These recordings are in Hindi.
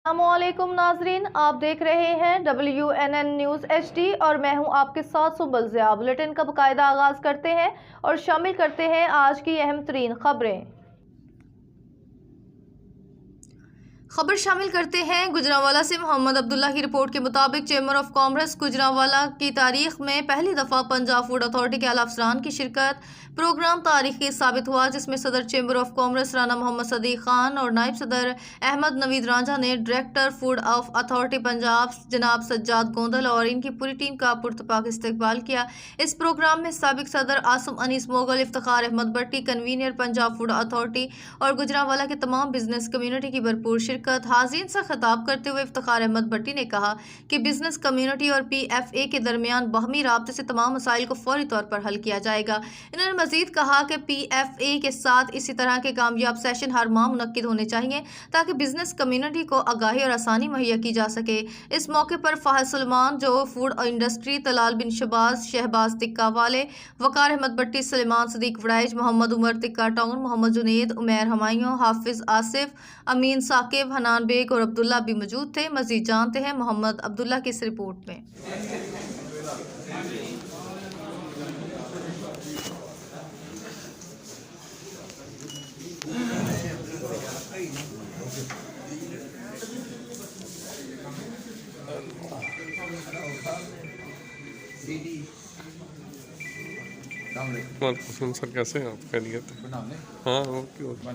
अस्सलामुअलैकुम नाजरीन, आप देख रहे हैं WNN न्यूज़ HD और मैं हूं आपके साथ सुबल ज़िया। बुलेटिन का बाकायदा आगाज़ करते हैं और शामिल करते हैं आज की अहम तरीन खबरें। खबर शामिल करते हैं गुजरांवाला से। मोहम्मद अब्दुल्ला की रिपोर्ट के मुताबिक चेंबर ऑफ कॉमर्स गुजरांवाला की तारीख में पहली दफ़ा पंजाब फूड अथॉरिटी के आला अफसरान की शिरकत। प्रोग्राम तारीखी साबित हुआ, जिसमें सदर chamber of commerce Rana Mohammad Sadiq Khan और नायब सदर अहमद नवीद रांझा ने director food of authority Punjab जनाब सज्जाद गोंदल और इनकी पूरी टीम का पुरतपाक इस्तकबाल किया। इस प्रोग्राम में साबिक सदर आसम अनीस मोगल, इफ्तिखार अहमद भट्टी, कन्वीनर पंजाब फूड अथॉरिटी और गुजरांवाला के तमाम बिजनेस कम्युनिटी की भरपूर शिरकत। हाज़रीन से खिताब करते हुए इफ्तिखार अहमद भट्टी ने कहा कि बिजनेस कम्युनिटी और PFA के दरमियान बाहमी राब्ते से तमाम मसाइल को फौरी तौर पर हल किया जाएगा। इन्होंने मजीद कहा कि PFA के साथ इसी तरह के कामयाब सेशन हर माह मुनक्किद होने चाहिए ताकि बिजनेस कम्युनिटी को आगाही और आसानी मुहैया की जा सके। इस मौके पर फाहिद सुलेमान जो फूड इंडस्ट्री, तलाल बिन शबाज, शहबाज तिक्का वाले, वकार अहमद भट्टी, सलेमान सदीक वड़ाइज, मोहम्मद उमर तिक्का टाउन, मोहम्मद जुनेद, उमैर हमायूं, हाफिज आसिफ, अमीन साकिब, हनान बेग और अब्दुल्ला भी मौजूद थे। मजीद जानते हैं मोहम्मद अब्दुल्ला की इस रिपोर्ट में। वालेकुम सर, कैसे हैं आप? खैरियत? हाँ, ओके ओके।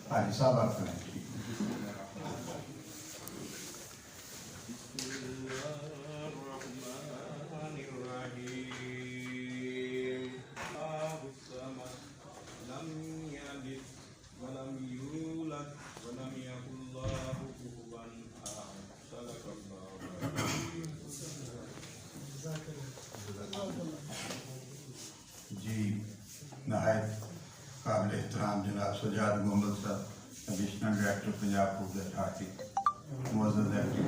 हाजी साहब आप करें। जी नहायत काबिल एहतराम जनाब सज्जाद गोंदल साहब, additional director Punjab food authority, मुअज़्ज़ज़ एक्टिव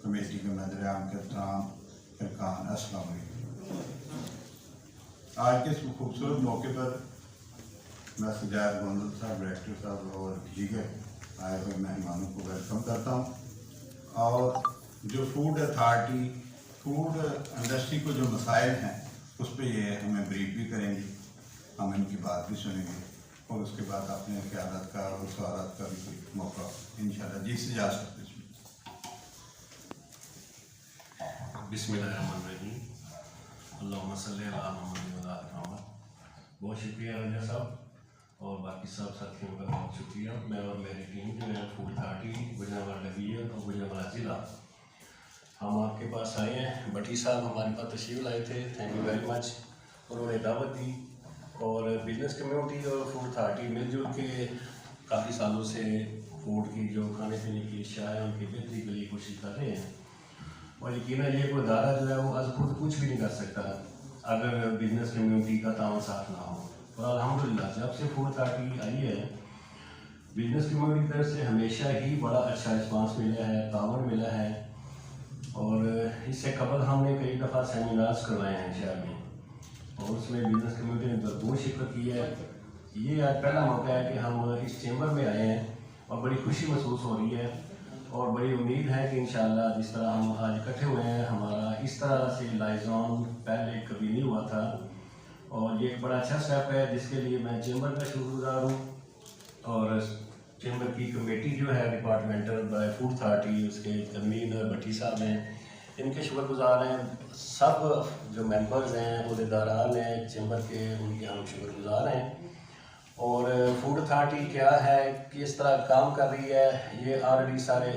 कमेटी के मेंबरान के एहतराम अरकान, अस्सलाम वालेकुम। आज के इस खूबसूरत मौके पर मैं सज्जाद गोंदल साहब, डायरेक्टर साहब और दीगर आए हुए मेहमानों को वेलकम करता हूँ। और जो फूड अथॉरिटी, फूड इंडस्ट्री को जो मसाइल हैं उस पर ये हमें ब्रीफ भी करेंगे, हम इनकी बात भी सुनेंगे और उसके बाद अपने ख्यालात का और सवालात का भी कोई मौका इंशाल्लाह जी से जा सकते हैं। बिस्मिल्लाहिर्रहमानिर्रहीम, अल्लाहुम्मा सल्ली अला मुहम्मद व अला आलि मुहम्मद। बहुत शुक्रिया रंजा साहब और बाकी सब साथियों का बहुत शुक्रिया। मैं और मेरी टीम जो है फूड अथॉरिटी गुजरांवाला डिवीजन और गुजरांवाला ज़िला, हम आपके पास आए हैं। भट्टी साहब हमारे पास तशरीफ़ लाए थे, थैंक यू वेरी मच। उन्होंने दावत दी और बिजनेस कम्युनिटी और फूड अथॉरिटी मिलजुल के काफ़ी सालों से फूड की जो खाने पीने की अशिया है उनकी बेहतरी के लिए कोशिश कर रहे हैं। और यकीनन ये कोई अदारा जो है वो आज खुद कुछ भी नहीं कर सकता अगर बिजनेस कम्युनिटी का ताउन साथ ना हो। और अल्हम्दुलिल्लाह जब से फूड अथॉरिटी आई है, बिजनेस कम्युनिटी की तरफ से हमेशा ही बड़ा अच्छा रिस्पांस मिला है, ताउन मिला है। और इससे कबल हमने कई दफ़ा सेमिनार्स करवाए हैं शहर में और उसमें बिजनेस कम्युनिटी ने भरपूर शिरकत की है। ये आज पहला मौका है कि हम इस चैम्बर में आए हैं और बड़ी खुशी महसूस हो रही है और बड़ी उम्मीद है कि इंशाल्लाह जिस तरह हम आज इकट्ठे हुए हैं, हमारा इस तरह से लाइजॉन पहले कभी नहीं हुआ था और ये एक बड़ा अच्छा स्टेप है जिसके लिए मैं चैम्बर का शुक्रगुजार हूँ। और चैम्बर की कमेटी जो है डिपार्टमेंटल बाय फूड अथॉरिटी, उसके कन्वीनर भट्टी साहब हैं, इनके शुक्रगुजार हैं। सब जो मेंबर्स हैं, अहदेदारान हैं चैम्बर के, उनके हम शुक्रगुजार हैं। और फूड अथॉरिटी क्या है, किस तरह काम कर रही है, ये ऑलरेडी सारे